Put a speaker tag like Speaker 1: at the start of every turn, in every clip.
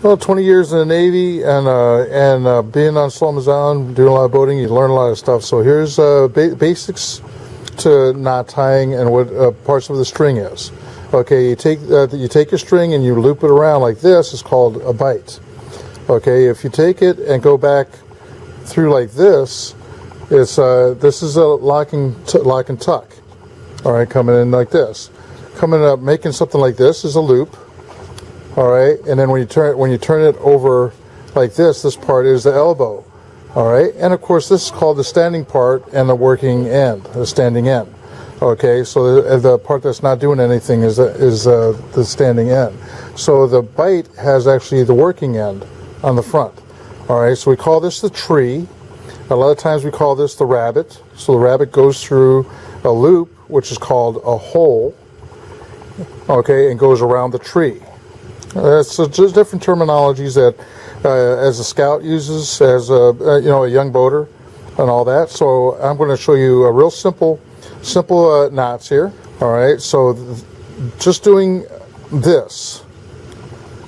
Speaker 1: Well, 20 years in the Navy and being on Slow-Mo-Sound, doing a lot of boating, you learn a lot of stuff. So here's basics to knot tying and what parts of the string is. Okay, you take your string and you loop it around like this. It's called a bight. Okay, if you take it and go back through like this, it's this is a lock and tuck. All right, coming in like this, coming up, making something like this is a loop. All right, and then when you turn it over like this part is the elbow. All right, and of course this is called the standing part and the working end, the standing end. Okay, so the part that's not doing anything is the standing end. So the bight has actually the working end on the front. All right, so we call this the tree. A lot of times we call this the rabbit. So the rabbit goes through a loop, which is called a hole. Okay, and goes around the tree. So just different terminologies that as a scout uses, as a a young boater, and all that. So I'm going to show you a real simple knots here. All right, so just doing this,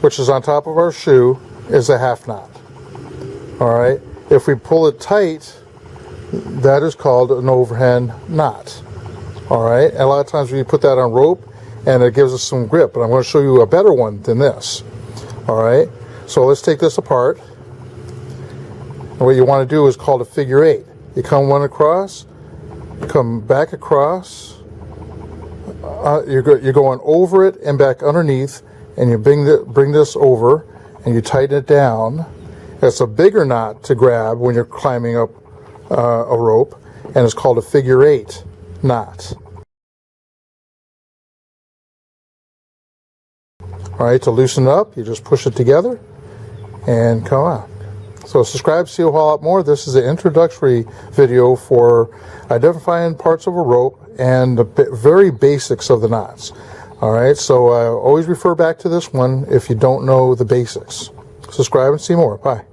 Speaker 1: which is on top of our shoe, is a half knot. All right, if we pull it tight, that is called an overhand knot. All right, and a lot of times we put that on rope and it gives us some grip, but I'm going to show you a better one than this. All right, so let's take this apart. And what you want to do is called a figure eight. You come one across, come back across, you're going over it and back underneath, and you bring this over and you tighten it down. It's a bigger knot to grab when you're climbing up a rope, and it's called a figure eight knot. All right, to loosen it up, you just push it together and come out. So subscribe to see a whole lot more. This is an introductory video for identifying parts of a rope and the very basics of the knots. All right, so always refer back to this one if you don't know the basics. Subscribe and see more. Bye.